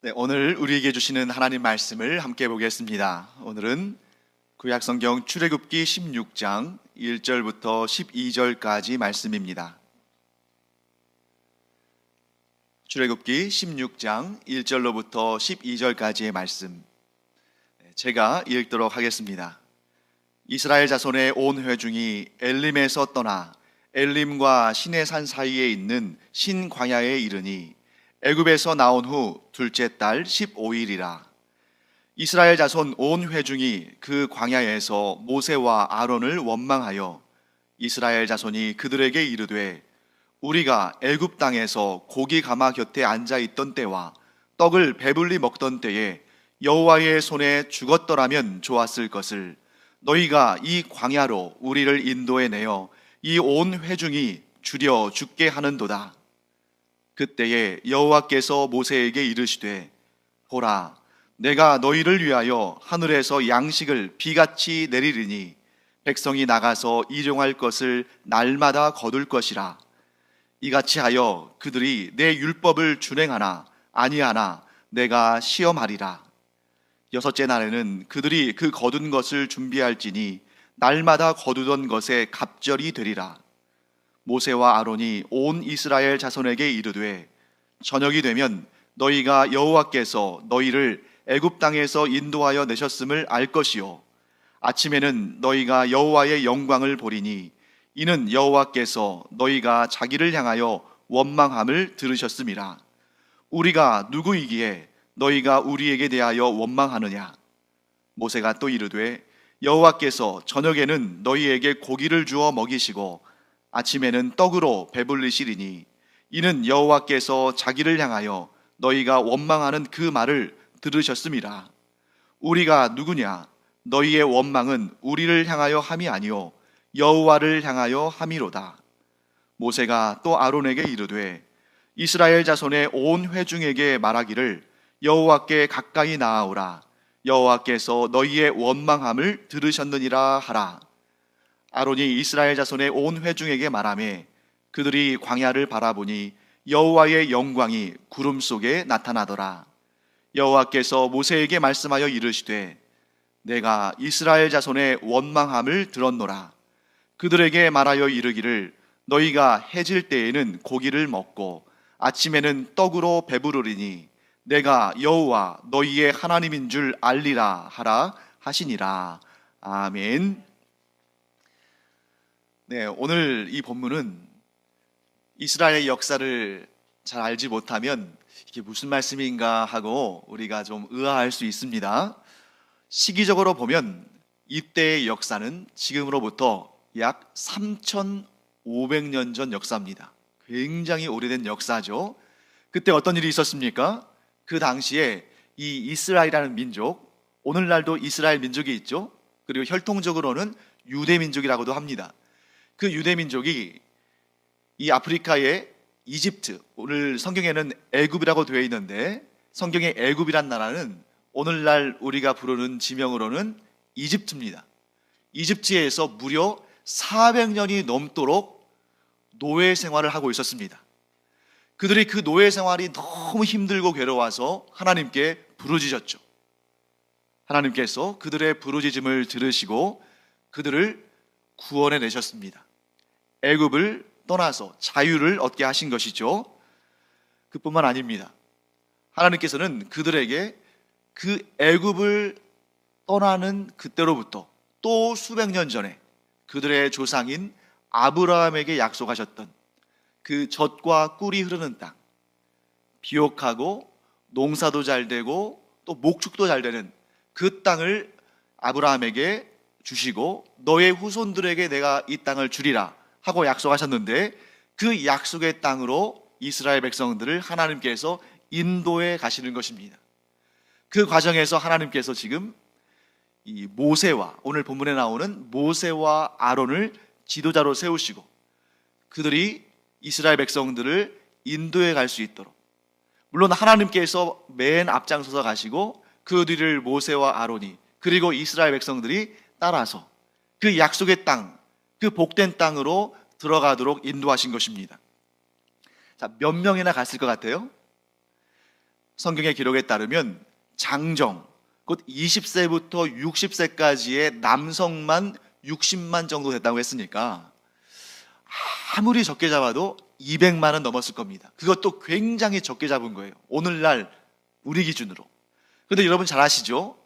네, 오늘 우리에게 주시는 하나님 말씀을 함께 보겠습니다. 오늘은 구약성경 출애굽기 16장 1절부터 12절까지 말씀입니다. 출애굽기 16장 1절로부터 12절까지의 말씀, 제가 읽도록 하겠습니다. 이스라엘 자손의 온 회중이 엘림에서 떠나 엘림과 시내산 사이에 있는 신광야에 이르니 애굽에서 나온 후 둘째 달 15일이라. 이스라엘 자손 온 회중이 그 광야에서 모세와 아론을 원망하여 이스라엘 자손이 그들에게 이르되, 우리가 애굽 땅에서 고기 가마 곁에 앉아 있던 때와 떡을 배불리 먹던 때에 여호와의 손에 죽었더라면 좋았을 것을 너희가 이 광야로 우리를 인도해 내어 이 온 회중이 줄여 죽게 하는도다. 그때에 여호와께서 모세에게 이르시되, 보라, 내가 너희를 위하여 하늘에서 양식을 비같이 내리리니 백성이 나가서 일용할 것을 날마다 거둘 것이라. 이같이 하여 그들이 내 율법을 준행하나 아니하나 내가 시험하리라. 여섯째 날에는 그들이 그 거둔 것을 준비할지니 날마다 거두던 것에 갑절이 되리라. 모세와 아론이 온 이스라엘 자손에게 이르되, 저녁이 되면 너희가 여호와께서 너희를 애굽 땅에서 인도하여 내셨음을 알 것이요, 아침에는 너희가 여호와의 영광을 보리니 이는 여호와께서 너희가 자기를 향하여 원망함을 들으셨음이라. 우리가 누구이기에 너희가 우리에게 대하여 원망하느냐? 모세가 또 이르되, 여호와께서 저녁에는 너희에게 고기를 주어 먹이시고 아침에는 떡으로 배불리시리니 이는 여호와께서 자기를 향하여 너희가 원망하는 그 말을 들으셨음이라. 우리가 누구냐? 너희의 원망은 우리를 향하여 함이 아니요 여호와를 향하여 함이로다. 모세가 또 아론에게 이르되, 이스라엘 자손의 온 회중에게 말하기를 여호와께 가까이 나아오라. 여호와께서 너희의 원망함을 들으셨느니라 하라. 아론이 이스라엘 자손의 온 회중에게 말하매 그들이 광야를 바라보니 여호와의 영광이 구름 속에 나타나더라. 여호와께서 모세에게 말씀하여 이르시되, 내가 이스라엘 자손의 원망함을 들었노라. 그들에게 말하여 이르기를, 너희가 해질 때에는 고기를 먹고 아침에는 떡으로 배부르리니 내가 여호와 너희의 하나님인 줄 알리라 하라 하시니라. 아멘. 네, 오늘 이 본문은 이스라엘의 역사를 잘 알지 못하면 이게 무슨 말씀인가 하고 우리가 좀 의아할 수 있습니다. 시기적으로 보면 이때의 역사는 지금으로부터 약 3,500년 전 역사입니다. 굉장히 오래된 역사죠. 그때 어떤 일이 있었습니까? 그 당시에 이 이스라엘이라는 민족, 오늘날도 이스라엘 민족이 있죠. 그리고 혈통적으로는 유대 민족이라고도 합니다. 그 유대 민족이 이 아프리카의 이집트, 오늘 성경에는 애굽이라고 되어 있는데 성경의 애굽이란 나라는 오늘날 우리가 부르는 지명으로는 이집트입니다. 이집트에서 무려 400년이 넘도록 노예 생활을 하고 있었습니다. 그들이 그 노예 생활이 너무 힘들고 괴로워서 하나님께 부르짖었죠. 하나님께서 그들의 부르짖음을 들으시고 그들을 구원해 내셨습니다. 애굽을 떠나서 자유를 얻게 하신 것이죠. 그뿐만 아닙니다. 하나님께서는 그들에게 그 애굽을 떠나는 그때로부터 또 수백 년 전에 그들의 조상인 아브라함에게 약속하셨던 그 젖과 꿀이 흐르는 땅, 비옥하고 농사도 잘 되고 또 목축도 잘 되는 그 땅을 아브라함에게 주시고 너의 후손들에게 내가 이 땅을 주리라 하고 약속하셨는데, 그 약속의 땅으로 이스라엘 백성들을 하나님께서 인도해 가시는 것입니다. 그 과정에서 하나님께서 지금 이 모세와, 오늘 본문에 나오는 모세와 아론을 지도자로 세우시고 그들이 이스라엘 백성들을 인도해 갈 수 있도록, 물론 하나님께서 맨 앞장서서 가시고 그 뒤를 모세와 아론이 그리고 이스라엘 백성들이 따라서 그 약속의 땅, 그 복된 땅으로 들어가도록 인도하신 것입니다. 자, 몇 명이나 갔을 것 같아요? 성경의 기록에 따르면 장정, 곧 20세부터 60세까지의 남성만 60만 정도 됐다고 했으니까 아무리 적게 잡아도 200만은 넘었을 겁니다. 그것도 굉장히 적게 잡은 거예요. 오늘날 우리 기준으로. 그런데 여러분 잘 아시죠?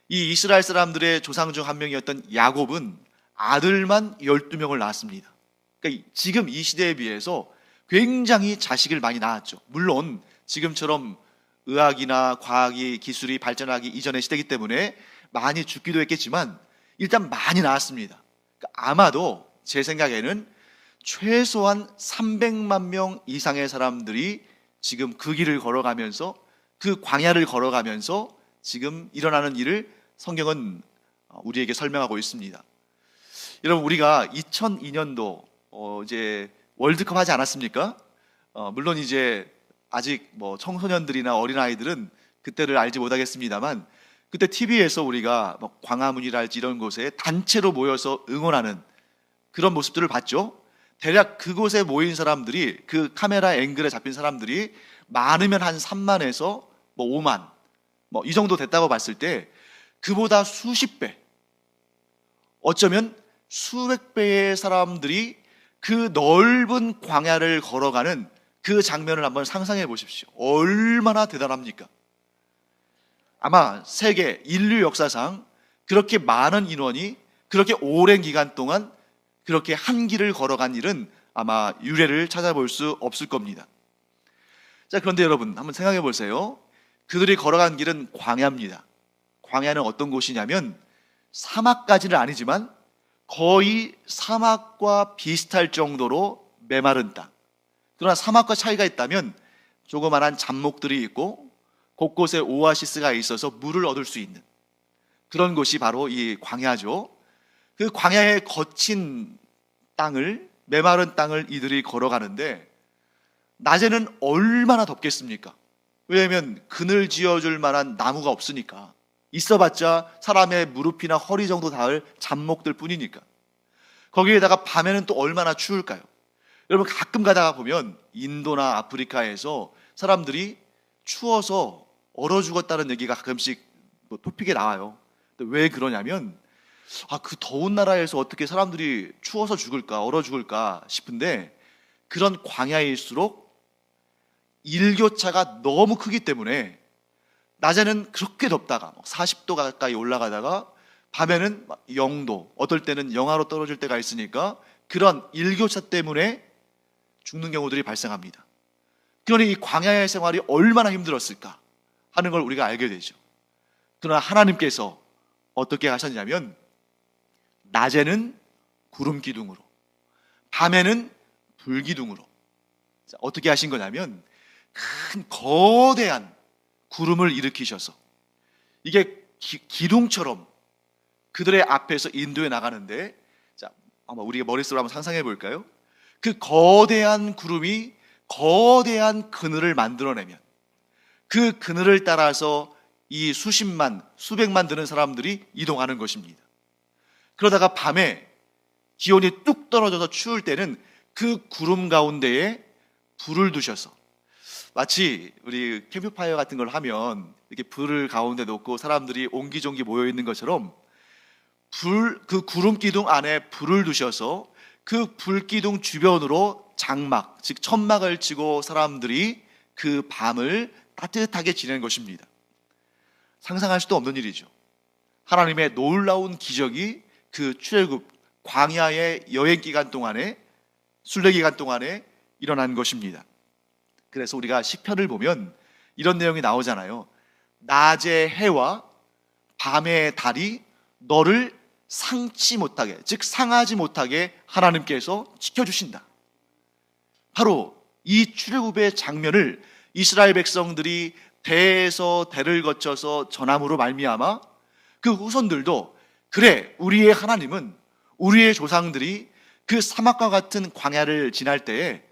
이 이스라엘 사람들의 조상 중 한 명이었던 야곱은 아들만 12명을 낳았습니다. 그러니까 지금 이 시대에 비해서 굉장히 자식을 많이 낳았죠. 물론 지금처럼 의학이나 과학이 기술이 발전하기 이전의 시대이기 때문에 많이 죽기도 했겠지만 일단 많이 낳았습니다. 그러니까 아마도 제 생각에는 최소한 300만 명 이상의 사람들이 지금 그 길을 걸어가면서, 그 광야를 걸어가면서 지금 일어나는 일을 성경은 우리에게 설명하고 있습니다. 여러분, 우리가 2002년도 이제 월드컵 하지 않았습니까? 물론 이제 아직 뭐 청소년들이나 어린아이들은 그때를 알지 못하겠습니다만, 그때 TV에서 우리가 뭐 광화문이랄지 이런 곳에 단체로 모여서 응원하는 그런 모습들을 봤죠. 대략 그곳에 모인 사람들이, 그 카메라 앵글에 잡힌 사람들이 많으면 한 3만에서 뭐 5만 뭐 이 정도 됐다고 봤을 때 그보다 수십 배, 어쩌면 수백 배의 사람들이 그 넓은 광야를 걸어가는 그 장면을 한번 상상해 보십시오. 얼마나 대단합니까? 아마 세계 인류 역사상 그렇게 많은 인원이 그렇게 오랜 기간 동안 그렇게 한 길을 걸어간 일은 아마 유례를 찾아볼 수 없을 겁니다. 자, 그런데 여러분 한번 생각해 보세요. 그들이 걸어간 길은 광야입니다. 광야는 어떤 곳이냐면 사막까지는 아니지만 거의 사막과 비슷할 정도로 메마른 땅. 그러나 사막과 차이가 있다면 조그만한 잡목들이 있고 곳곳에 오아시스가 있어서 물을 얻을 수 있는 그런 곳이 바로 이 광야죠. 그 광야의 거친 땅을, 메마른 땅을 이들이 걸어가는데 낮에는 얼마나 덥겠습니까? 왜냐하면 그늘 지어줄 만한 나무가 없으니까. 있어봤자 사람의 무릎이나 허리 정도 닿을 잡목들 뿐이니까. 거기에다가 밤에는 또 얼마나 추울까요? 여러분 가끔 가다가 보면 인도나 아프리카에서 사람들이 추워서 얼어 죽었다는 얘기가 가끔씩 뭐 토픽에 나와요. 근데 왜 그러냐면 그 더운 나라에서 어떻게 사람들이 추워서 죽을까, 얼어 죽을까 싶은데, 그런 광야일수록 일교차가 너무 크기 때문에 낮에는 그렇게 덥다가 40도 가까이 올라가다가 밤에는 0도, 어떨 때는 영하로 떨어질 때가 있으니까 그런 일교차 때문에 죽는 경우들이 발생합니다. 그러니 이 광야의 생활이 얼마나 힘들었을까 하는 걸 우리가 알게 되죠. 그러나 하나님께서 어떻게 하셨냐면 낮에는 구름 기둥으로, 밤에는 불 기둥으로. 어떻게 하신 거냐면 큰 거대한 구름을 일으키셔서 이게 기둥처럼 그들의 앞에서 인도해 나가는데, 자, 아마 우리가 머릿속으로 한번 상상해 볼까요? 그 거대한 구름이 거대한 그늘을 만들어내면 그 그늘을 따라서 이 수십만, 수백만 되는 사람들이 이동하는 것입니다. 그러다가 밤에 기온이 뚝 떨어져서 추울 때는 그 구름 가운데에 불을 두셔서, 마치 우리 캠프파이어 같은 걸 하면 이렇게 불을 가운데 놓고 사람들이 옹기종기 모여 있는 것처럼 그 구름 기둥 안에 불을 두셔서 그 불 기둥 주변으로 장막, 즉 천막을 치고 사람들이 그 밤을 따뜻하게 지내는 것입니다. 상상할 수도 없는 일이죠. 하나님의 놀라운 기적이 그 출애굽 광야의 여행 기간 동안에, 순례 기간 동안에 일어난 것입니다. 그래서 우리가 시편을 보면 이런 내용이 나오잖아요. 낮의 해와 밤의 달이 너를 상치 못하게, 즉 상하지 못하게 하나님께서 지켜주신다. 바로 이 출애굽의 장면을 이스라엘 백성들이 대에서 대를 거쳐서 전함으로 말미암아 그 후손들도, 그래, 우리의 하나님은, 우리의 조상들이 그 사막과 같은 광야를 지날 때에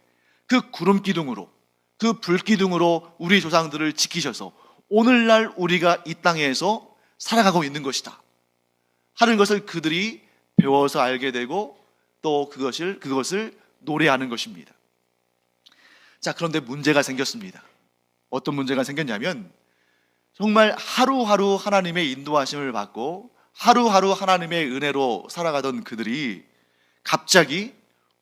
그 구름 기둥으로, 그 불 기둥으로 우리 조상들을 지키셔서 오늘날 우리가 이 땅에서 살아가고 있는 것이다 하는 것을 그들이 배워서 알게 되고 또 그것을 노래하는 것입니다. 자, 그런데 문제가 생겼습니다. 어떤 문제가 생겼냐면 정말 하루하루 하나님의 인도하심을 받고 하루하루 하나님의 은혜로 살아가던 그들이 갑자기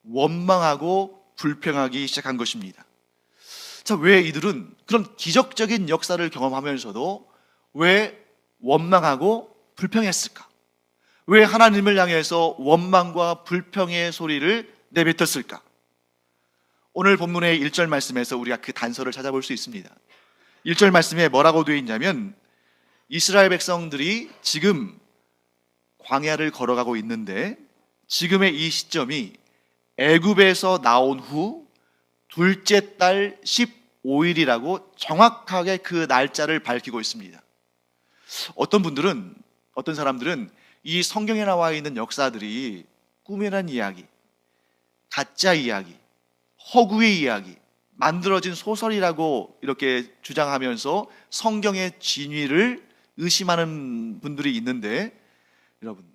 원망하고 불평하기 시작한 것입니다. 자, 왜 이들은 그런 기적적인 역사를 경험하면서도 왜 원망하고 불평했을까? 왜 하나님을 향해서 원망과 불평의 소리를 내뱉었을까? 오늘 본문의 1절 말씀에서 우리가 그 단서를 찾아볼 수 있습니다. 1절 말씀에 뭐라고 되어 있냐면 이스라엘 백성들이 지금 광야를 걸어가고 있는데 지금의 이 시점이 애굽에서 나온 후 둘째 달 15일이라고 정확하게 그 날짜를 밝히고 있습니다. 어떤 사람들은 이 성경에 나와 있는 역사들이 꿈이란 이야기, 가짜 이야기, 허구의 이야기, 만들어진 소설이라고 이렇게 주장하면서 성경의 진위를 의심하는 분들이 있는데, 여러분,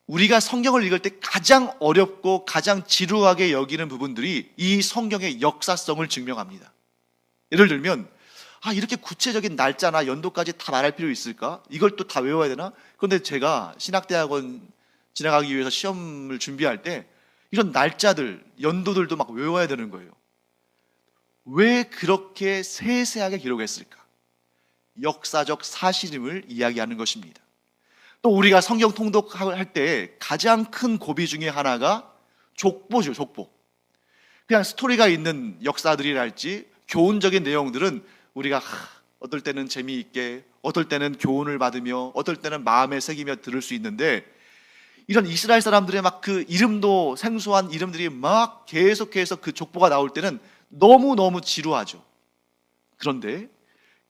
우리가 성경을 읽을 때 가장 어렵고 가장 지루하게 여기는 부분들이 이 성경의 역사성을 증명합니다. 예를 들면 이렇게 구체적인 날짜나 연도까지 다 말할 필요 있을까? 이걸 또 다 외워야 되나? 그런데 제가 신학대학원 지나가기 위해서 시험을 준비할 때 이런 날짜들, 연도들도 막 외워야 되는 거예요. 왜 그렇게 세세하게 기록했을까? 역사적 사실임을 이야기하는 것입니다. 또 우리가 성경 통독할 때 가장 큰 고비 중에 하나가 족보죠, 족보. 그냥 스토리가 있는 역사들이랄지 교훈적인 내용들은 우리가 어떨 때는 재미있게, 어떨 때는 교훈을 받으며, 어떨 때는 마음에 새기며 들을 수 있는데, 이런 이스라엘 사람들의 막 그 이름도 생소한 이름들이 막 계속해서 그 족보가 나올 때는 너무너무 지루하죠. 그런데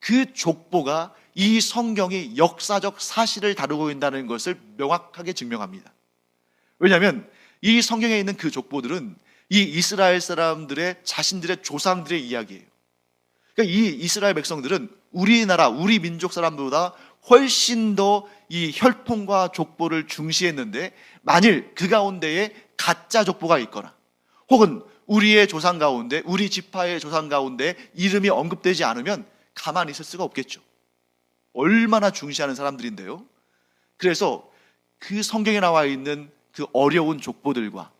그 족보가 이 성경이 역사적 사실을 다루고 있다는 것을 명확하게 증명합니다. 왜냐하면 이 성경에 있는 그 족보들은 이 이스라엘 사람들의 자신들의 조상들의 이야기예요. 그러니까 이 이스라엘 백성들은 우리나라, 우리 민족 사람들보다 훨씬 더 이 혈통과 족보를 중시했는데, 만일 그 가운데에 가짜 족보가 있거나 혹은 우리의 조상 가운데, 우리 지파의 조상 가운데 이름이 언급되지 않으면 가만히 있을 수가 없겠죠. 얼마나 중시하는 사람들인데요. 그래서 그 성경에 나와 있는 그 어려운 족보들과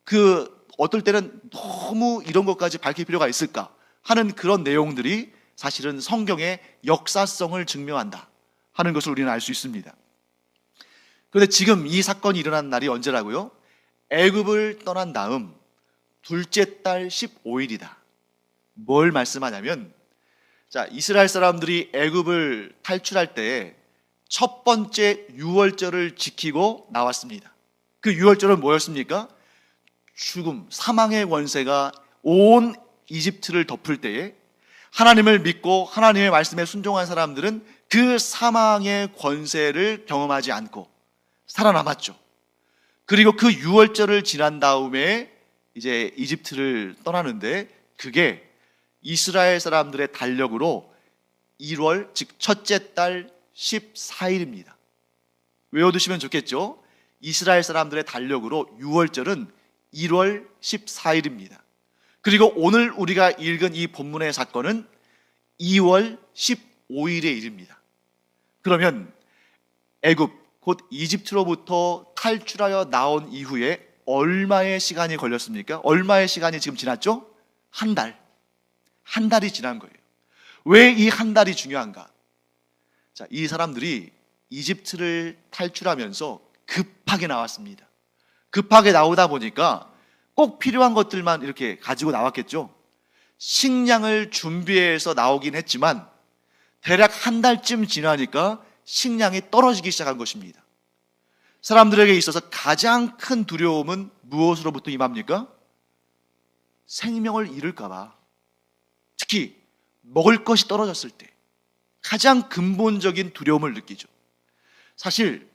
그 어떨 때는 너무 이런 것까지 밝힐 필요가 있을까 하는 그런 내용들이 사실은 성경의 역사성을 증명한다 하는 것을 우리는 알 수 있습니다. 그런데 지금 이 사건이 일어난 날이 언제라고요? 애굽을 떠난 다음 둘째 달 15일이다. 뭘 말씀하냐면, 자, 이스라엘 사람들이 애굽을 탈출할 때 첫 번째 유월절을 지키고 나왔습니다. 그 유월절은 뭐였습니까? 죽음, 사망의 권세가 온 이집트를 덮을 때에 하나님을 믿고 하나님의 말씀에 순종한 사람들은 그 사망의 권세를 경험하지 않고 살아남았죠. 그리고 그 유월절을 지난 다음에 이제 이집트를 떠나는데, 그게 이스라엘 사람들의 달력으로 1월, 즉 첫째 달 14일입니다. 외워두시면 좋겠죠? 이스라엘 사람들의 달력으로 유월절은 1월 14일입니다. 그리고 오늘 우리가 읽은 이 본문의 사건은 2월 15일의 일입니다. 그러면 애굽, 곧 이집트로부터 탈출하여 나온 이후에 얼마의 시간이 걸렸습니까? 얼마의 시간이 지금 지났죠? 한 달. 한 달이 지난 거예요. 왜 이 한 달이 중요한가? 자, 이 사람들이 이집트를 탈출하면서 급하게 나왔습니다. 급하게 나오다 보니까 꼭 필요한 것들만 이렇게 가지고 나왔겠죠. 식량을 준비해서 나오긴 했지만 대략 한 달쯤 지나니까 식량이 떨어지기 시작한 것입니다. 사람들에게 있어서 가장 큰 두려움은 무엇으로부터 임합니까? 생명을 잃을까 봐. 특히 먹을 것이 떨어졌을 때 가장 근본적인 두려움을 느끼죠. 사실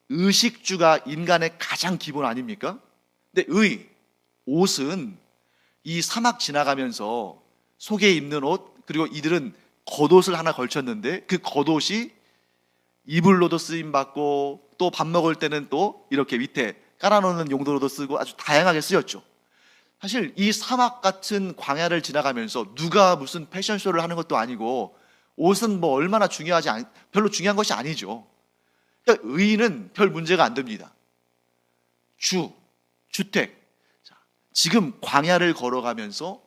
의식주가 인간의 가장 기본 아닙니까? 근데 옷은 이 사막 지나가면서 속에 입는 옷, 그리고 이들은 겉옷을 하나 걸쳤는데 그 겉옷이 이불로도 쓰임받고 또 밥 먹을 때는 또 이렇게 밑에 깔아놓는 용도로도 쓰고 아주 다양하게 쓰였죠. 사실 이 사막 같은 광야를 지나가면서 누가 무슨 패션쇼를 하는 것도 아니고 옷은 뭐 얼마나 별로 중요한 것이 아니죠. 그러니까 의인은 별 문제가 안 됩니다. 주택. 지금 광야를 걸어가면서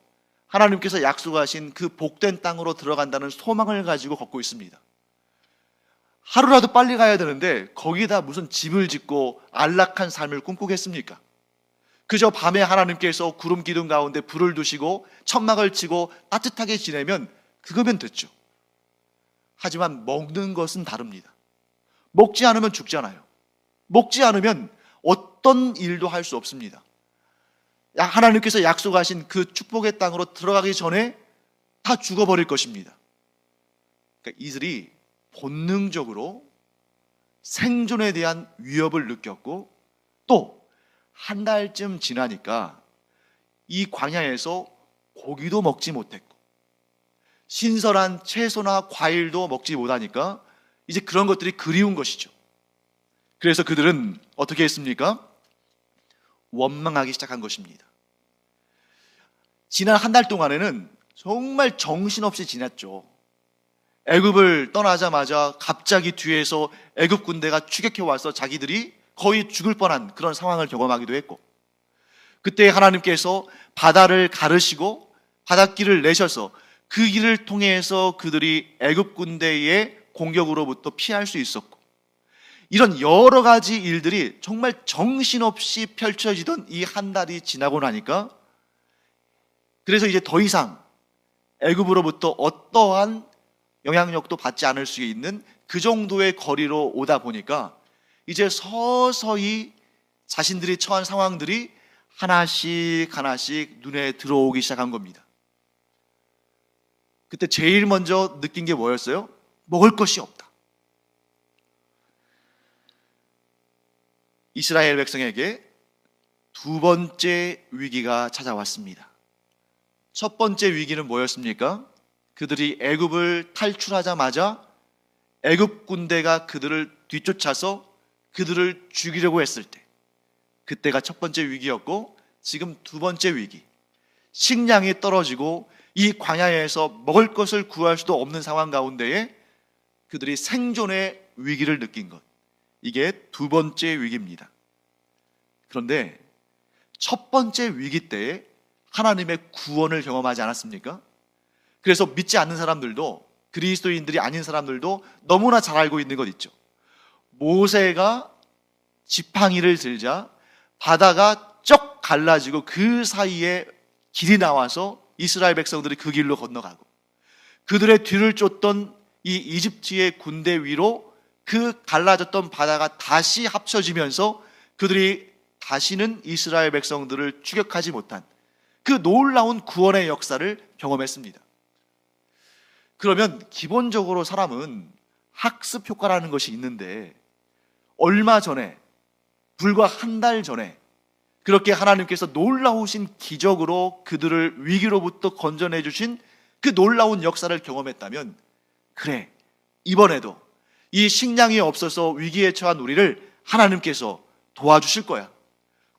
하나님께서 약속하신 그 복된 땅으로 들어간다는 소망을 가지고 걷고 있습니다. 하루라도 빨리 가야 되는데 거기다 무슨 집을 짓고 안락한 삶을 꿈꾸겠습니까? 그저 밤에 하나님께서 구름 기둥 가운데 불을 두시고 천막을 치고 따뜻하게 지내면 그거면 됐죠. 하지만 먹는 것은 다릅니다. 먹지 않으면 죽잖아요. 먹지 않으면 어떤 일도 할 수 없습니다. 하나님께서 약속하신 그 축복의 땅으로 들어가기 전에 다 죽어버릴 것입니다. 그러니까 이들이 본능적으로 생존에 대한 위협을 느꼈고, 또 한 달쯤 지나니까 이 광야에서 고기도 먹지 못했고 신선한 채소나 과일도 먹지 못하니까 이제 그런 것들이 그리운 것이죠. 그래서 그들은 어떻게 했습니까? 원망하기 시작한 것입니다. 지난 한 달 동안에는 정말 정신없이 지냈죠. 애굽을 떠나자마자 갑자기 뒤에서 애굽 군대가 추격해 와서 자기들이 거의 죽을 뻔한 그런 상황을 경험하기도 했고, 그때 하나님께서 바다를 가르시고 바닷길을 내셔서 그 길을 통해서 그들이 애굽 군대의 공격으로부터 피할 수 있었고, 이런 여러 가지 일들이 정말 정신없이 펼쳐지던 이 한 달이 지나고 나니까, 그래서 이제 더 이상 애굽으로부터 어떠한 영향력도 받지 않을 수 있는 그 정도의 거리로 오다 보니까 이제 서서히 자신들이 처한 상황들이 하나씩 하나씩 눈에 들어오기 시작한 겁니다. 그때 제일 먼저 느낀 게 뭐였어요? 먹을 것이 없다. 이스라엘 백성에게 두 번째 위기가 찾아왔습니다. 첫 번째 위기는 뭐였습니까? 그들이 애굽을 탈출하자마자 애굽 군대가 그들을 뒤쫓아서 그들을 죽이려고 했을 때, 그때가 첫 번째 위기였고, 지금 두 번째 위기, 식량이 떨어지고 이 광야에서 먹을 것을 구할 수도 없는 상황 가운데에 그들이 생존의 위기를 느낀 것, 이게 두 번째 위기입니다. 그런데 첫 번째 위기 때에 하나님의 구원을 경험하지 않았습니까? 그래서 믿지 않는 사람들도, 그리스도인들이 아닌 사람들도 너무나 잘 알고 있는 것 있죠. 모세가 지팡이를 들자 바다가 쩍 갈라지고 그 사이에 길이 나와서 이스라엘 백성들이 그 길로 건너가고, 그들의 뒤를 쫓던 이 이집트의 군대 위로 그 갈라졌던 바다가 다시 합쳐지면서 그들이 다시는 이스라엘 백성들을 추격하지 못한 그 놀라운 구원의 역사를 경험했습니다. 그러면 기본적으로 사람은 학습 효과라는 것이 있는데, 얼마 전에, 불과 한 달 전에 그렇게 하나님께서 놀라우신 기적으로 그들을 위기로부터 건져내 주신 그 놀라운 역사를 경험했다면, 그래, 이번에도 이 식량이 없어서 위기에 처한 우리를 하나님께서 도와주실 거야,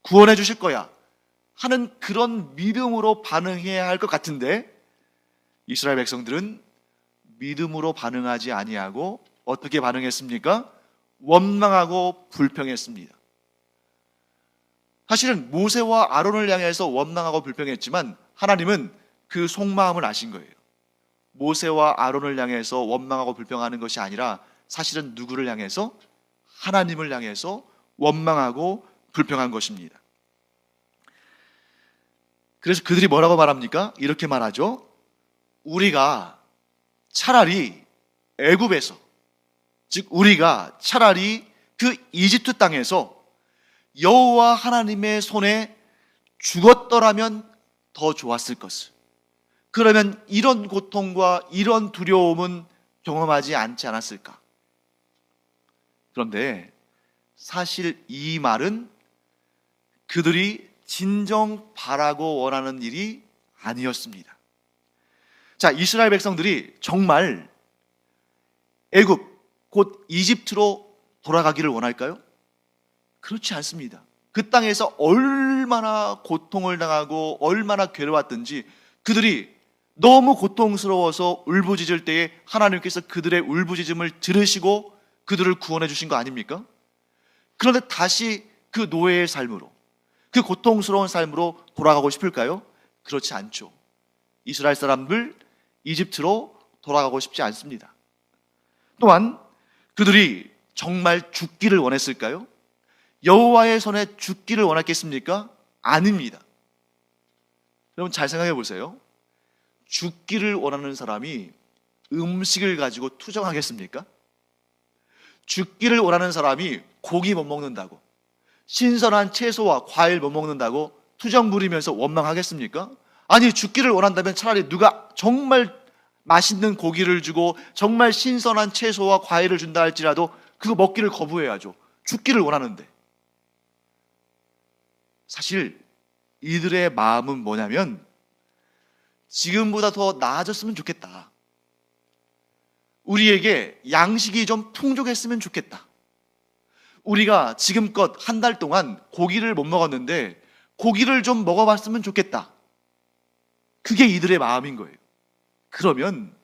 구원해 주실 거야 하는 그런 믿음으로 반응해야 할 것 같은데, 이스라엘 백성들은 믿음으로 반응하지 아니하고 어떻게 반응했습니까? 원망하고 불평했습니다. 사실은 모세와 아론을 향해서 원망하고 불평했지만 하나님은 그 속마음을 아신 거예요. 모세와 아론을 향해서 원망하고 불평하는 것이 아니라 사실은 누구를 향해서? 하나님을 향해서 원망하고 불평한 것입니다. 그래서 그들이 뭐라고 말합니까? 이렇게 말하죠. 우리가 차라리 애굽에서, 즉 우리가 차라리 그 이집트 땅에서 여호와 하나님의 손에 죽었더라면 더 좋았을 것을. 그러면 이런 고통과 이런 두려움은 경험하지 않지 않았을까? 그런데 사실 이 말은 그들이 진정 바라고 원하는 일이 아니었습니다. 자, 이스라엘 백성들이 정말 애굽, 곧 이집트로 돌아가기를 원할까요? 그렇지 않습니다. 그 땅에서 얼마나 고통을 당하고 얼마나 괴로웠든지 그들이 너무 고통스러워서 울부짖을 때에 하나님께서 그들의 울부짖음을 들으시고 그들을 구원해 주신 거 아닙니까? 그런데 다시 그 노예의 삶으로, 그 고통스러운 삶으로 돌아가고 싶을까요? 그렇지 않죠. 이스라엘 사람들 이집트로 돌아가고 싶지 않습니다. 또한 그들이 정말 죽기를 원했을까요? 여호와의 손에 죽기를 원했겠습니까? 아닙니다. 여러분 잘 생각해 보세요. 죽기를 원하는 사람이 음식을 가지고 투정하겠습니까? 죽기를 원하는 사람이 고기 못 먹는다고, 신선한 채소와 과일 못 먹는다고 투정 부리면서 원망하겠습니까? 아니, 죽기를 원한다면 차라리 누가 정말 맛있는 고기를 주고 정말 신선한 채소와 과일을 준다 할지라도 그거 먹기를 거부해야죠. 죽기를 원하는데. 사실 이들의 마음은 뭐냐면 지금보다 더 나아졌으면 좋겠다. 우리에게 양식이 좀 풍족했으면 좋겠다. 우리가 지금껏 한 달 동안 고기를 못 먹었는데 고기를 좀 먹어봤으면 좋겠다. 그게 이들의 마음인 거예요. 그러면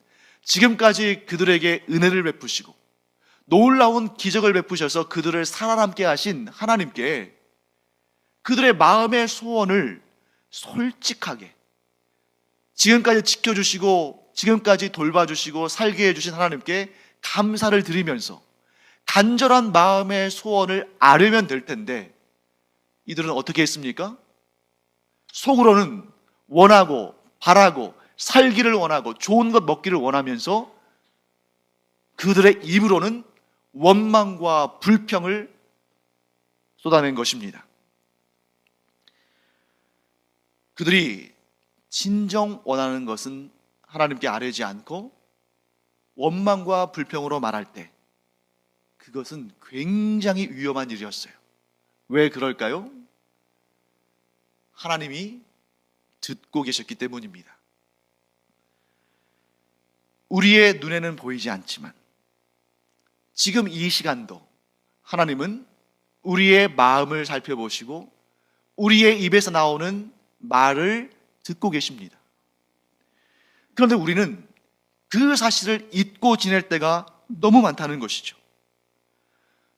지금까지 그들에게 은혜를 베푸시고 놀라운 기적을 베푸셔서 그들을 살아남게 하신 하나님께 그들의 마음의 소원을 솔직하게 지금까지 지켜주시고 지금까지 돌봐주시고 살게 해주신 하나님께 감사를 드리면서 간절한 마음의 소원을 아뢰면 될 텐데 이들은 어떻게 했습니까? 속으로는 원하고 바라고 살기를 원하고 좋은 것 먹기를 원하면서 그들의 입으로는 원망과 불평을 쏟아낸 것입니다. 그들이 진정 원하는 것은 하나님께 아뢰지 않고 원망과 불평으로 말할 때 그것은 굉장히 위험한 일이었어요. 왜 그럴까요? 하나님이 듣고 계셨기 때문입니다. 우리의 눈에는 보이지 않지만 지금 이 시간도 하나님은 우리의 마음을 살펴보시고 우리의 입에서 나오는 말을 듣고 계십니다. 그런데 우리는 그 사실을 잊고 지낼 때가 너무 많다는 것이죠.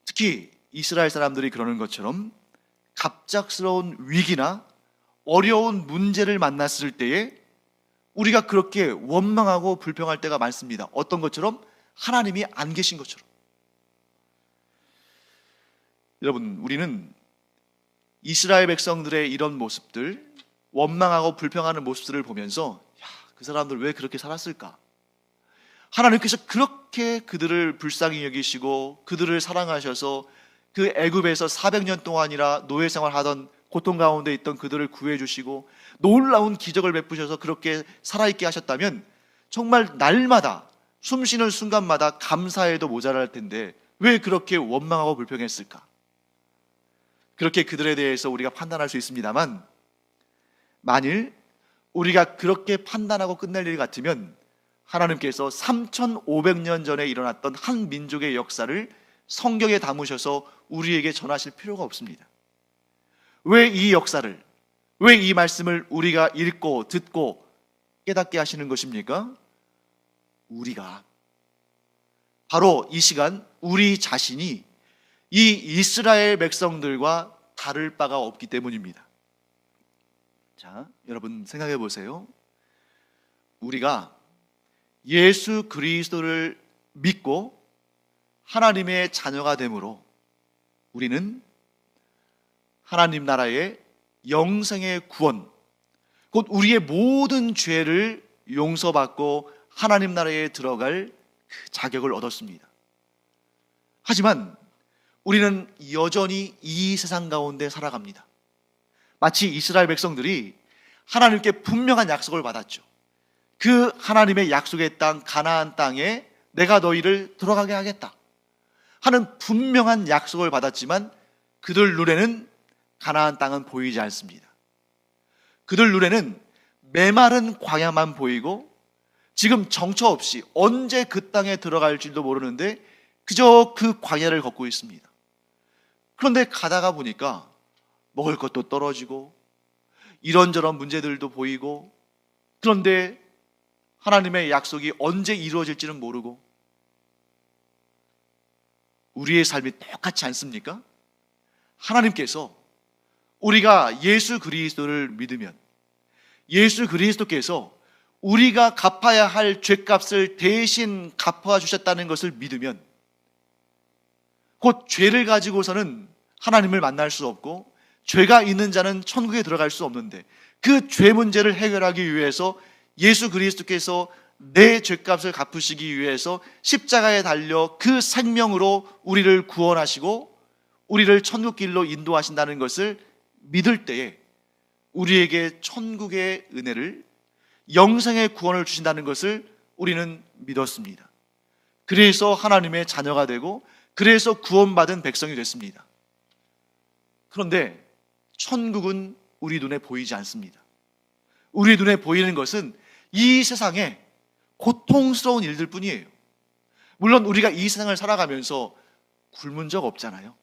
특히 이스라엘 사람들이 그러는 것처럼 갑작스러운 위기나 어려운 문제를 만났을 때에 우리가 그렇게 원망하고 불평할 때가 많습니다. 어떤 것처럼? 하나님이 안 계신 것처럼. 여러분, 우리는 이스라엘 백성들의 이런 모습들, 원망하고 불평하는 모습들을 보면서 그 사람들 왜 그렇게 살았을까? 하나님께서 그렇게 그들을 불쌍히 여기시고 그들을 사랑하셔서 그 애굽에서 400년 동안이나 노예 생활하던 고통 가운데 있던 그들을 구해주시고 놀라운 기적을 베푸셔서 그렇게 살아있게 하셨다면 정말 날마다 숨쉬는 순간마다 감사해도 모자랄 텐데 왜 그렇게 원망하고 불평했을까? 그렇게 그들에 대해서 우리가 판단할 수 있습니다만 만일 우리가 그렇게 판단하고 끝낼 일 같으면 하나님께서 3,500년 전에 일어났던 한 민족의 역사를 성경에 담으셔서 우리에게 전하실 필요가 없습니다. 왜 이 역사를, 왜 이 말씀을 우리가 읽고 듣고 깨닫게 하시는 것입니까? 우리가 바로 이 시간 우리 자신이 이 이스라엘 백성들과 다를 바가 없기 때문입니다. 자, 여러분 생각해 보세요. 우리가 예수 그리스도를 믿고 하나님의 자녀가 되므로 우리는 하나님 나라의 영생의 구원, 곧 우리의 모든 죄를 용서받고 하나님 나라에 들어갈 그 자격을 얻었습니다. 하지만 우리는 여전히 이 세상 가운데 살아갑니다. 마치 이스라엘 백성들이 하나님께 분명한 약속을 받았죠. 그 하나님의 약속의 땅 가나안 땅에 내가 너희를 들어가게 하겠다 하는 분명한 약속을 받았지만 그들 눈에는 가나안 땅은 보이지 않습니다. 그들 눈에는 메마른 광야만 보이고 지금 정처 없이 언제 그 땅에 들어갈지도 모르는데 그저 그 광야를 걷고 있습니다. 그런데 가다가 보니까 먹을 것도 떨어지고 이런저런 문제들도 보이고, 그런데 하나님의 약속이 언제 이루어질지는 모르고 우리의 삶이 똑같지 않습니까? 하나님께서 우리가 예수 그리스도를 믿으면 예수 그리스도께서 우리가 갚아야 할 죄값을 대신 갚아 주셨다는 것을 믿으면 곧 죄를 가지고서는 하나님을 만날 수 없고 죄가 있는 자는 천국에 들어갈 수 없는데, 그 죄 문제를 해결하기 위해서 예수 그리스도께서 내 죄값을 갚으시기 위해서 십자가에 달려 그 생명으로 우리를 구원하시고 우리를 천국길로 인도하신다는 것을 믿을 때에 우리에게 천국의 은혜를, 영생의 구원을 주신다는 것을 우리는 믿었습니다. 그래서 하나님의 자녀가 되고 그래서 구원받은 백성이 됐습니다. 그런데 천국은 우리 눈에 보이지 않습니다. 우리 눈에 보이는 것은 이 세상에 고통스러운 일들 뿐이에요. 물론 우리가 이 세상을 살아가면서 굶은 적 없잖아요.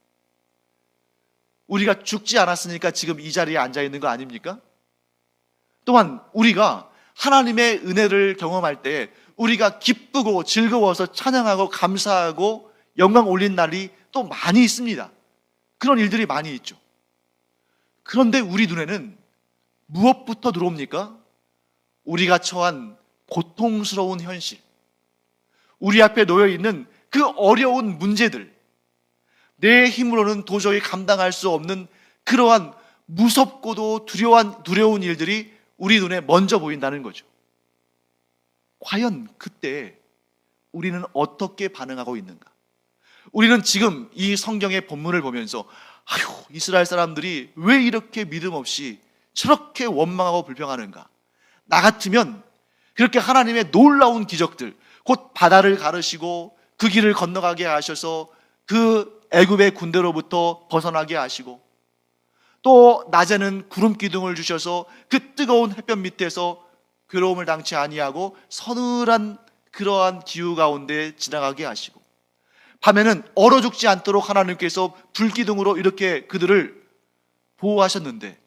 우리가 죽지 않았으니까 지금 이 자리에 앉아 있는 거 아닙니까? 또한 우리가 하나님의 은혜를 경험할 때 우리가 기쁘고 즐거워서 찬양하고 감사하고 영광 올린 날이 또 많이 있습니다. 그런 일들이 많이 있죠. 그런데 우리 눈에는 무엇부터 들어옵니까? 우리가 처한 고통스러운 현실, 우리 앞에 놓여 있는 그 어려운 문제들, 내 힘으로는 도저히 감당할 수 없는 그러한 무섭고도 두려운 일들이 우리 눈에 먼저 보인다는 거죠. 과연 그때 우리는 어떻게 반응하고 있는가? 우리는 지금 이 성경의 본문을 보면서 아휴, 이스라엘 사람들이 왜 이렇게 믿음 없이 저렇게 원망하고 불평하는가? 나 같으면 그렇게 하나님의 놀라운 기적들, 곧 바다를 가르시고 그 길을 건너가게 하셔서 그 애굽의 군대로부터 벗어나게 하시고, 또 낮에는 구름 기둥을 주셔서 그 뜨거운 햇볕 밑에서 괴로움을 당치 아니하고 서늘한 그러한 기후 가운데 지나가게 하시고, 밤에는 얼어 죽지 않도록 하나님께서 불기둥으로 이렇게 그들을 보호하셨는데,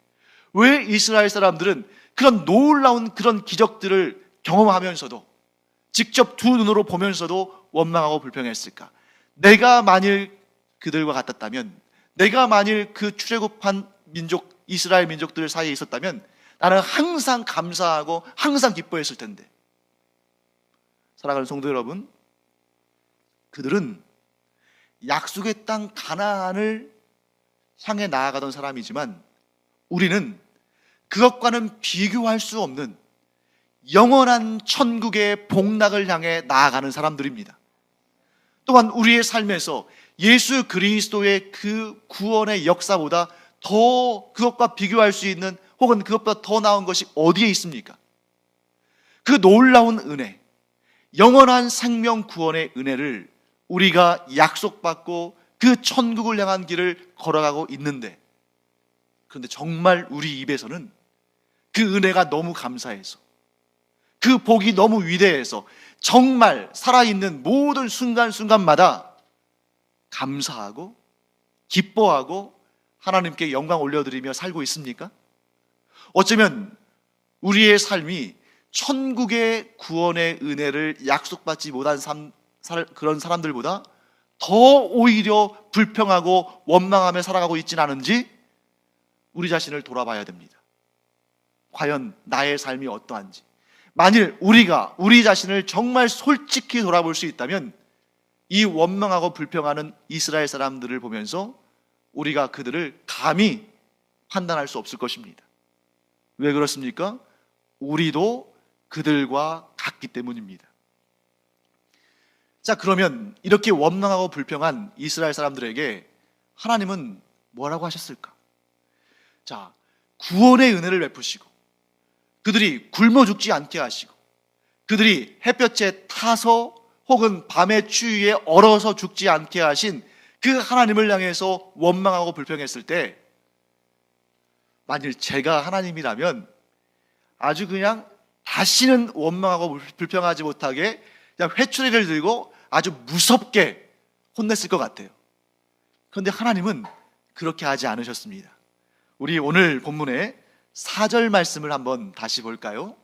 왜 이스라엘 사람들은 그런 놀라운 그런 기적들을 경험하면서도, 직접 두 눈으로 보면서도 원망하고 불평했을까? 내가 만일 그들과 같았다면, 내가 만일 그 출애굽한 민족, 이스라엘 민족들 사이에 있었다면 나는 항상 감사하고 항상 기뻐했을 텐데. 사랑하는 성도 여러분, 그들은 약속의 땅 가나안을 향해 나아가던 사람이지만 우리는 그것과는 비교할 수 없는 영원한 천국의 복락을 향해 나아가는 사람들입니다. 또한 우리의 삶에서 예수 그리스도의 그 구원의 역사보다 더 그것과 비교할 수 있는, 혹은 그것보다 더 나은 것이 어디에 있습니까? 그 놀라운 은혜, 영원한 생명 구원의 은혜를 우리가 약속받고 그 천국을 향한 길을 걸어가고 있는데, 그런데 정말 우리 입에서는 그 은혜가 너무 감사해서, 그 복이 너무 위대해서 정말 살아있는 모든 순간순간마다 감사하고 기뻐하고 하나님께 영광 올려드리며 살고 있습니까? 어쩌면 우리의 삶이 천국의 구원의 은혜를 약속받지 못한 그런 사람들보다 더 오히려 불평하고 원망하며 살아가고 있지는 않은지 우리 자신을 돌아봐야 됩니다. 과연 나의 삶이 어떠한지. 만일 우리가 우리 자신을 정말 솔직히 돌아볼 수 있다면 이 원망하고 불평하는 이스라엘 사람들을 보면서 우리가 그들을 감히 판단할 수 없을 것입니다. 왜 그렇습니까? 우리도 그들과 같기 때문입니다. 자, 그러면 이렇게 원망하고 불평한 이스라엘 사람들에게 하나님은 뭐라고 하셨을까? 자, 구원의 은혜를 베푸시고 그들이 굶어 죽지 않게 하시고 그들이 햇볕에 타서 혹은 밤의 추위에 얼어서 죽지 않게 하신 그 하나님을 향해서 원망하고 불평했을 때, 만일 제가 하나님이라면 아주 그냥 다시는 원망하고 불평하지 못하게 그냥 회초리를 들고 아주 무섭게 혼냈을 것 같아요. 그런데 하나님은 그렇게 하지 않으셨습니다. 우리 오늘 본문의 4절 말씀을 한번 다시 볼까요?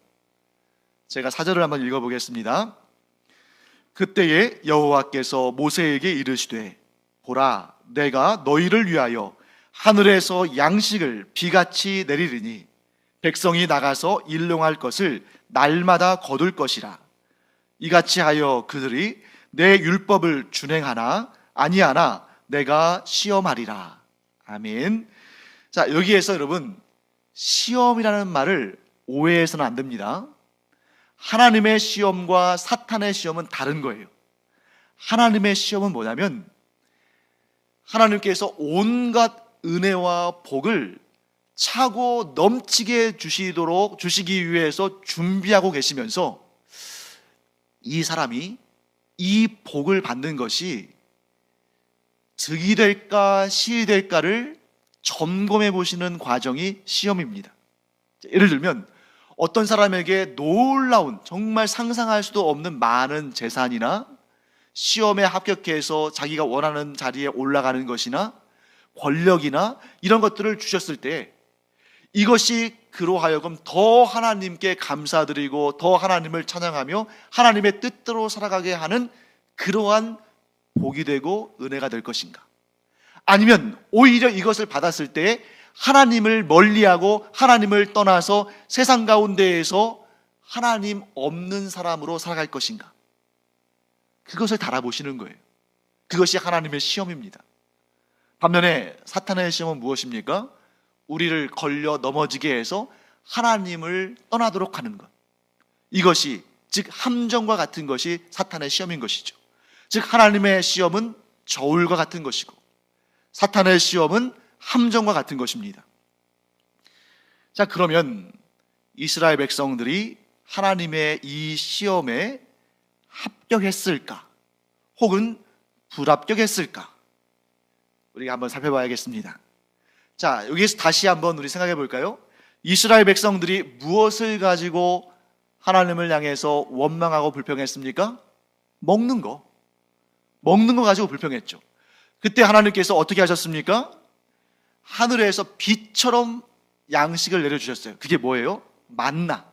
제가 4절을 한번 읽어보겠습니다. 그때에 여호와께서 모세에게 이르시되 보라 내가 너희를 위하여 하늘에서 양식을 비같이 내리리니 백성이 나가서 일용할 것을 날마다 거둘 것이라. 이같이 하여 그들이 내 율법을 준행하나 아니하나 내가 시험하리라. 아멘. 자, 여기에서 여러분 시험이라는 말을 오해해서는 안 됩니다. 하나님의 시험과 사탄의 시험은 다른 거예요. 하나님의 시험은 뭐냐면 하나님께서 온갖 은혜와 복을 차고 넘치게 주시기 위해서 준비하고 계시면서 이 사람이 이 복을 받는 것이 득이 될까 실이 될까를 점검해 보시는 과정이 시험입니다. 예를 들면 어떤 사람에게 놀라운 정말 상상할 수도 없는 많은 재산이나 시험에 합격해서 자기가 원하는 자리에 올라가는 것이나 권력이나 이런 것들을 주셨을 때 이것이 그로 하여금 더 하나님께 감사드리고 더 하나님을 찬양하며 하나님의 뜻대로 살아가게 하는 그러한 복이 되고 은혜가 될 것인가? 아니면 오히려 이것을 받았을 때 하나님을 멀리하고 하나님을 떠나서 세상 가운데에서 하나님 없는 사람으로 살아갈 것인가? 그것을 달아보시는 거예요. 그것이 하나님의 시험입니다. 반면에 사탄의 시험은 무엇입니까? 우리를 걸려 넘어지게 해서 하나님을 떠나도록 하는 것. 이것이 즉 함정과 같은 것이 사탄의 시험인 것이죠. 즉 하나님의 시험은 저울과 같은 것이고 사탄의 시험은 함정과 같은 것입니다. 자, 그러면 이스라엘 백성들이 하나님의 이 시험에 합격했을까? 혹은 불합격했을까? 우리가 한번 살펴봐야겠습니다. 자, 여기에서 다시 한번 우리 생각해 볼까요? 이스라엘 백성들이 무엇을 가지고 하나님을 향해서 원망하고 불평했습니까? 먹는 거 가지고 불평했죠. 그때 하나님께서 어떻게 하셨습니까? 하늘에서 비처럼 양식을 내려주셨어요. 그게 뭐예요? 만나.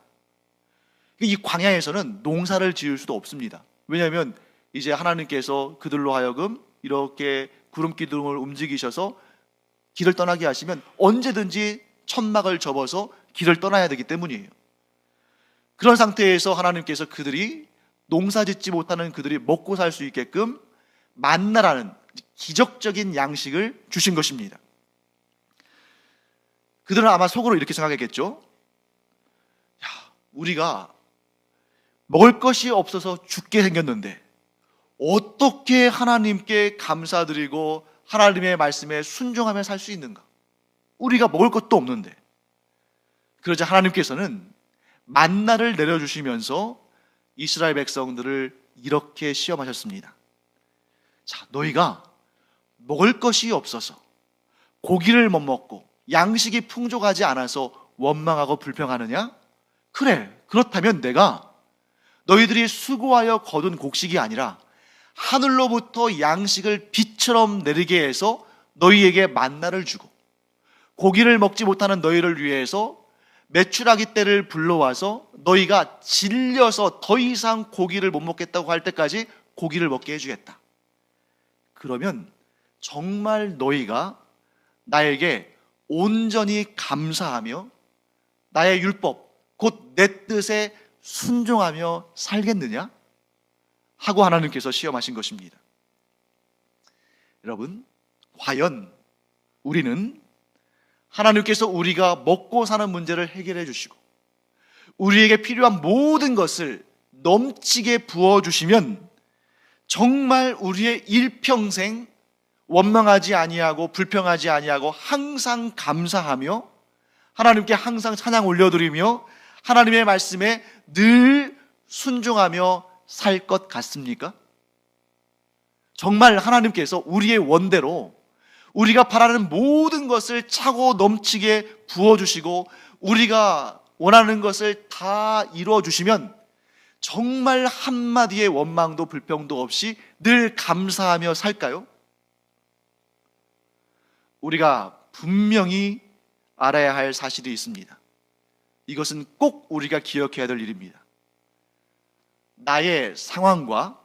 이 광야에서는 농사를 지을 수도 없습니다. 왜냐하면 이제 하나님께서 그들로 하여금 이렇게 구름 기둥을 움직이셔서 길을 떠나게 하시면 언제든지 천막을 접어서 길을 떠나야 되기 때문이에요. 그런 상태에서 하나님께서 그들이 농사 짓지 못하는 그들이 먹고 살 수 있게끔 만나라는 기적적인 양식을 주신 것입니다. 그들은 아마 속으로 이렇게 생각했겠죠. 야, 우리가 먹을 것이 없어서 죽게 생겼는데 어떻게 하나님께 감사드리고 하나님의 말씀에 순종하며 살 수 있는가? 우리가 먹을 것도 없는데. 그러자 하나님께서는 만나를 내려주시면서 이스라엘 백성들을 이렇게 시험하셨습니다. 자, 너희가 먹을 것이 없어서 고기를 못 먹고 양식이 풍족하지 않아서 원망하고 불평하느냐? 그래, 그렇다면 내가 너희들이 수고하여 거둔 곡식이 아니라 하늘로부터 양식을 비처럼 내리게 해서 너희에게 만나를 주고 고기를 먹지 못하는 너희를 위해서 메추라기 떼를 불러와서 너희가 질려서 더 이상 고기를 못 먹겠다고 할 때까지 고기를 먹게 해주겠다. 그러면 정말 너희가 나에게 온전히 감사하며 나의 율법 곧 내 뜻에 순종하며 살겠느냐? 하고 하나님께서 시험하신 것입니다. 여러분, 과연 우리는 하나님께서 우리가 먹고 사는 문제를 해결해 주시고 우리에게 필요한 모든 것을 넘치게 부어주시면 정말 우리의 일평생 원망하지 아니하고 불평하지 아니하고 항상 감사하며 하나님께 항상 찬양 올려드리며 하나님의 말씀에 늘 순종하며 살 것 같습니까? 정말 하나님께서 우리의 원대로 우리가 바라는 모든 것을 차고 넘치게 부어주시고 우리가 원하는 것을 다 이루어주시면 정말 한마디의 원망도 불평도 없이 늘 감사하며 살까요? 우리가 분명히 알아야 할 사실이 있습니다. 이것은 꼭 우리가 기억해야 될 일입니다. 나의 상황과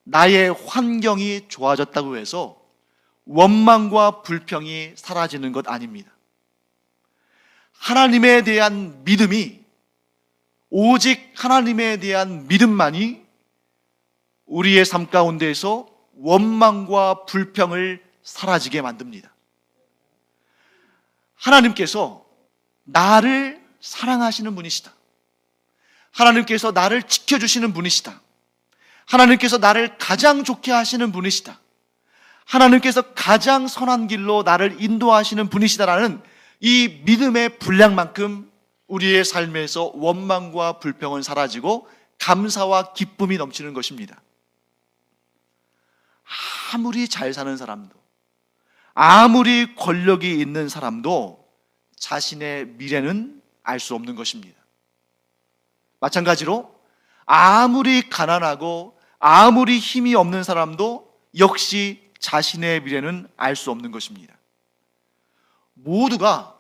나의 환경이 좋아졌다고 해서 원망과 불평이 사라지는 것 아닙니다. 하나님에 대한 믿음이, 오직 하나님에 대한 믿음만이 우리의 삶 가운데에서 원망과 불평을 사라지게 만듭니다. 하나님께서 나를 사랑하시는 분이시다. 하나님께서 나를 지켜주시는 분이시다. 하나님께서 나를 가장 좋게 하시는 분이시다. 하나님께서 가장 선한 길로 나를 인도하시는 분이시다라는 이 믿음의 분량만큼 우리의 삶에서 원망과 불평은 사라지고 감사와 기쁨이 넘치는 것입니다. 아무리 잘 사는 사람도, 아무리 권력이 있는 사람도 자신의 미래는 알 수 없는 것입니다. 마찬가지로 아무리 가난하고 아무리 힘이 없는 사람도 역시 자신의 미래는 알 수 없는 것입니다. 모두가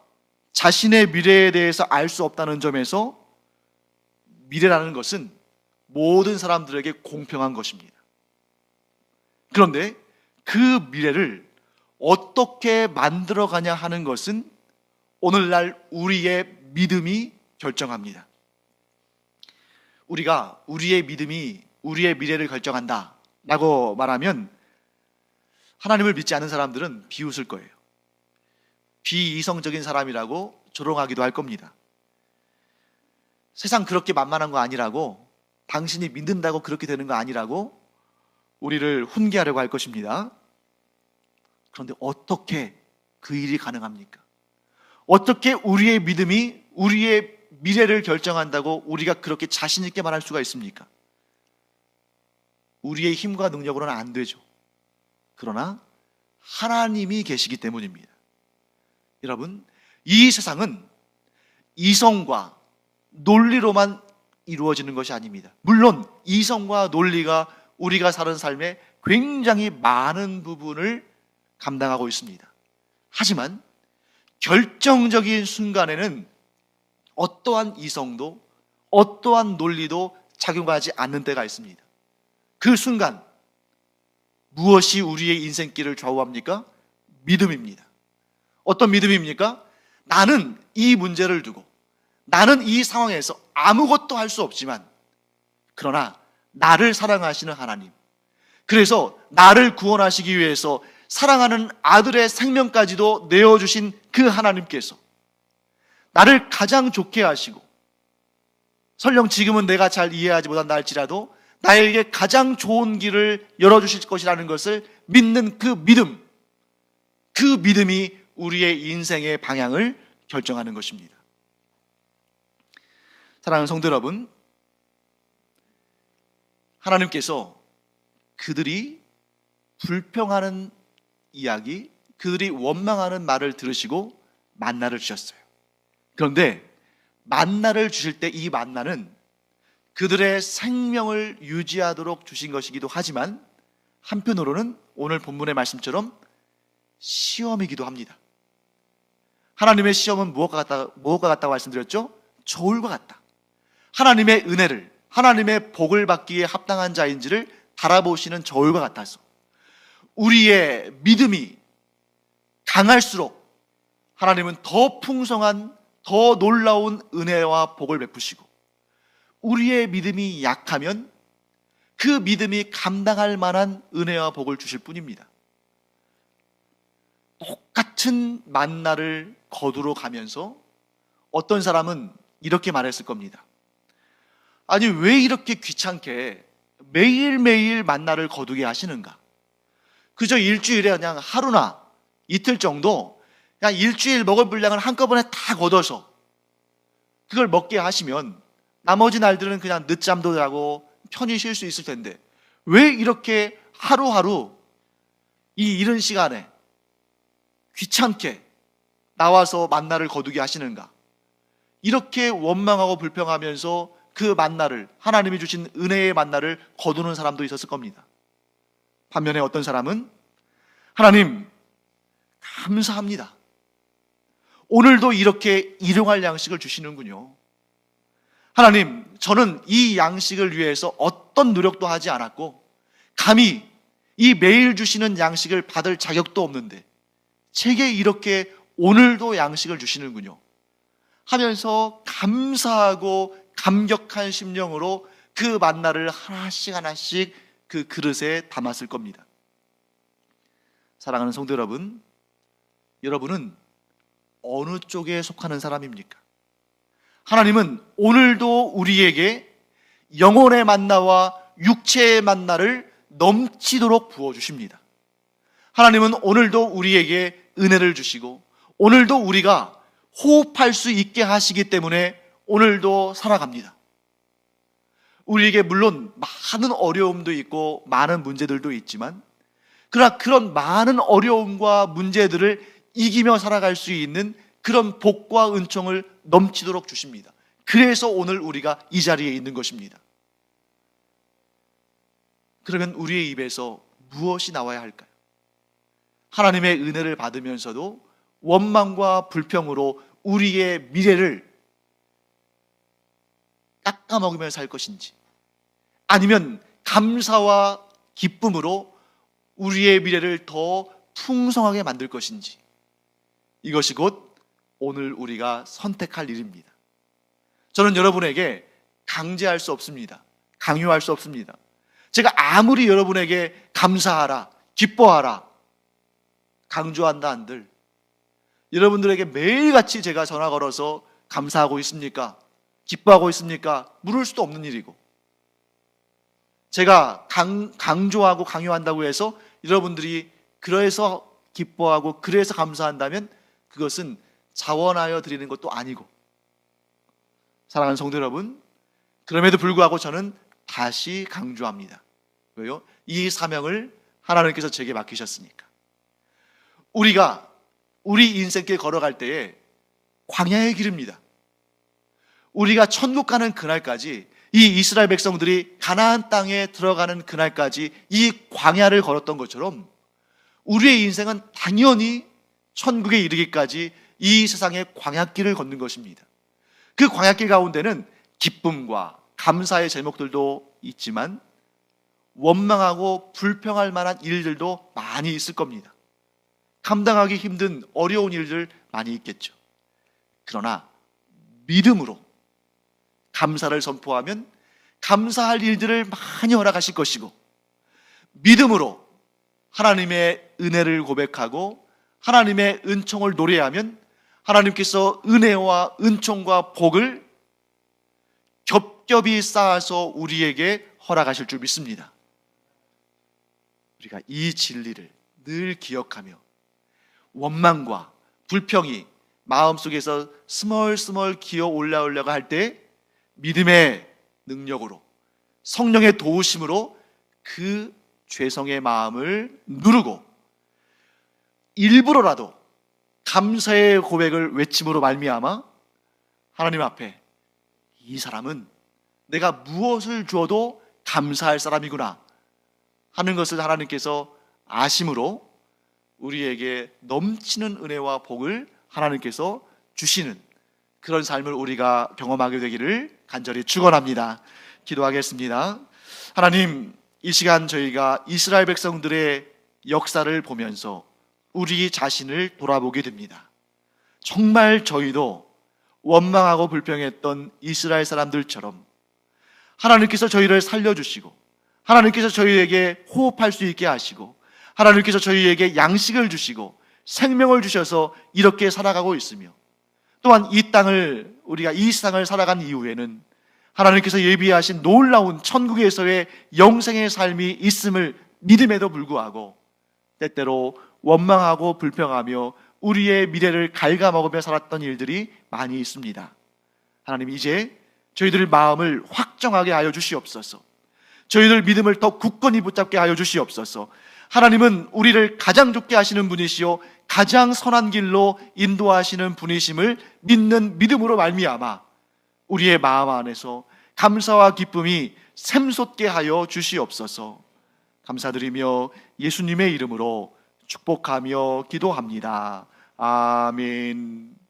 자신의 미래에 대해서 알 수 없다는 점에서 미래라는 것은 모든 사람들에게 공평한 것입니다. 그런데 그 미래를 어떻게 만들어가냐 하는 것은 오늘날 우리의 믿음이 결정합니다. 우리가 우리의 믿음이 우리의 미래를 결정한다 라고 말하면 하나님을 믿지 않는 사람들은 비웃을 거예요. 비이성적인 사람이라고 조롱하기도 할 겁니다. 세상 그렇게 만만한 거 아니라고, 당신이 믿는다고 그렇게 되는 거 아니라고 우리를 훈계하려고 할 것입니다. 그런데 어떻게 그 일이 가능합니까? 어떻게 우리의 믿음이 우리의 미래를 결정한다고 우리가 그렇게 자신 있게 말할 수가 있습니까? 우리의 힘과 능력으로는 안 되죠. 그러나 하나님이 계시기 때문입니다. 여러분, 이 세상은 이성과 논리로만 이루어지는 것이 아닙니다. 물론 이성과 논리가 우리가 사는 삶에 굉장히 많은 부분을 감당하고 있습니다. 하지만 결정적인 순간에는 어떠한 이성도 어떠한 논리도 작용하지 않는 때가 있습니다. 그 순간 무엇이 우리의 인생길을 좌우합니까? 믿음입니다. 어떤 믿음입니까? 나는 이 문제를 두고, 나는 이 상황에서 아무것도 할 수 없지만, 그러나 나를 사랑하시는 하나님, 그래서 나를 구원하시기 위해서 사랑하는 아들의 생명까지도 내어주신 그 하나님께서 나를 가장 좋게 하시고, 설령 지금은 내가 잘 이해하지 못한다 할지라도 나에게 가장 좋은 길을 열어주실 것이라는 것을 믿는 그 믿음, 그 믿음이 우리의 인생의 방향을 결정하는 것입니다. 사랑하는 성도 여러분, 하나님께서 그들이 불평하는 이야기, 그들이 원망하는 말을 들으시고 만나를 주셨어요. 그런데 만나를 주실 때 이 만나는 그들의 생명을 유지하도록 주신 것이기도 하지만 한편으로는 오늘 본문의 말씀처럼 시험이기도 합니다. 하나님의 시험은 무엇과 같다고 말씀드렸죠? 저울과 같다. 하나님의 은혜를, 하나님의 복을 받기에 합당한 자인지를 달아보시는 저울과 같아서 우리의 믿음이 강할수록 하나님은 더 풍성한, 더 놀라운 은혜와 복을 베푸시고, 우리의 믿음이 약하면 그 믿음이 감당할 만한 은혜와 복을 주실 뿐입니다. 똑같은 만나를 거두러 가면서 어떤 사람은 이렇게 말했을 겁니다. 아니, 왜 이렇게 귀찮게 매일매일 만나를 거두게 하시는가? 그저 일주일에 그냥 하루나 이틀 정도 그냥 일주일 먹을 분량을 한꺼번에 다 걷어서 그걸 먹게 하시면 나머지 날들은 그냥 늦잠도 자고 편히 쉴 수 있을 텐데 왜 이렇게 하루하루 이 이른 시간에 귀찮게 나와서 만나를 거두게 하시는가? 이렇게 원망하고 불평하면서 그 만나를, 하나님이 주신 은혜의 만나를 거두는 사람도 있었을 겁니다. 반면에 어떤 사람은 하나님 감사합니다. 오늘도 이렇게 일용할 양식을 주시는군요. 하나님, 저는 이 양식을 위해서 어떤 노력도 하지 않았고 감히 이 매일 주시는 양식을 받을 자격도 없는데 제게 이렇게 오늘도 양식을 주시는군요 하면서 감사하고 감격한 심령으로 그 만나를 하나씩 하나씩 그 그릇에 담았을 겁니다. 사랑하는 성도 여러분, 여러분은 어느 쪽에 속하는 사람입니까? 하나님은 오늘도 우리에게 영혼의 만나와 육체의 만나를 넘치도록 부어주십니다. 하나님은 오늘도 우리에게 은혜를 주시고 오늘도 우리가 호흡할 수 있게 하시기 때문에 오늘도 살아갑니다. 우리에게 물론 많은 어려움도 있고 많은 문제들도 있지만 그러나 그런 많은 어려움과 문제들을 이기며 살아갈 수 있는 그런 복과 은총을 넘치도록 주십니다. 그래서 오늘 우리가 이 자리에 있는 것입니다. 그러면 우리의 입에서 무엇이 나와야 할까요? 하나님의 은혜를 받으면서도 원망과 불평으로 우리의 미래를 깎아먹으며 살 것인지, 아니면 감사와 기쁨으로 우리의 미래를 더 풍성하게 만들 것인지, 이것이 곧 오늘 우리가 선택할 일입니다. 저는 여러분에게 강제할 수 없습니다. 강요할 수 없습니다. 제가 아무리 여러분에게 감사하라, 기뻐하라 강조한다 한들 여러분들에게 매일같이 제가 전화 걸어서 감사하고 있습니까? 기뻐하고 있습니까? 물을 수도 없는 일이고, 제가 강조하고 강요한다고 해서 여러분들이 그래서 기뻐하고 그래서 감사한다면 그것은 자원하여 드리는 것도 아니고, 사랑하는 성도 여러분, 그럼에도 불구하고 저는 다시 강조합니다. 왜요? 이 사명을 하나님께서 제게 맡기셨으니까. 우리가 우리 인생길 걸어갈 때에 광야의 길입니다. 우리가 천국 가는 그날까지, 이 이스라엘 백성들이 가나안 땅에 들어가는 그날까지 이 광야를 걸었던 것처럼 우리의 인생은 당연히 천국에 이르기까지 이 세상의 광야길을 걷는 것입니다. 그 광야길 가운데는 기쁨과 감사의 제목들도 있지만 원망하고 불평할 만한 일들도 많이 있을 겁니다. 감당하기 힘든 어려운 일들 많이 있겠죠. 그러나 믿음으로 감사를 선포하면 감사할 일들을 많이 허락하실 것이고, 믿음으로 하나님의 은혜를 고백하고 하나님의 은총을 노래하면 하나님께서 은혜와 은총과 복을 겹겹이 쌓아서 우리에게 허락하실 줄 믿습니다. 우리가 이 진리를 늘 기억하며 원망과 불평이 마음속에서 스멀스멀 기어 올라오려고 할 때 믿음의 능력으로, 성령의 도우심으로 그 죄성의 마음을 누르고 일부러라도 감사의 고백을 외침으로 말미암아 하나님 앞에 이 사람은 내가 무엇을 주어도 감사할 사람이구나 하는 것을 하나님께서 아심으로 우리에게 넘치는 은혜와 복을 하나님께서 주시는 그런 삶을 우리가 경험하게 되기를 간절히 축원합니다. 기도하겠습니다. 하나님, 이 시간 저희가 이스라엘 백성들의 역사를 보면서 우리 자신을 돌아보게 됩니다. 정말 저희도 원망하고 불평했던 이스라엘 사람들처럼 하나님께서 저희를 살려주시고, 하나님께서 저희에게 호흡할 수 있게 하시고, 하나님께서 저희에게 양식을 주시고 생명을 주셔서 이렇게 살아가고 있으며, 또한 우리가 이 세상을 살아간 이후에는 하나님께서 예비하신 놀라운 천국에서의 영생의 삶이 있음을 믿음에도 불구하고 때때로 원망하고 불평하며 우리의 미래를 갉아먹으며 살았던 일들이 많이 있습니다. 하나님, 이제 저희들 마음을 확정하게 하여 주시옵소서. 저희들 믿음을 더 굳건히 붙잡게 하여 주시옵소서. 하나님은 우리를 가장 좋게 하시는 분이시요 가장 선한 길로 인도하시는 분이심을 믿는 믿음으로 말미암아 우리의 마음 안에서 감사와 기쁨이 샘솟게 하여 주시옵소서. 감사드리며 예수님의 이름으로 축복하며 기도합니다. 아멘.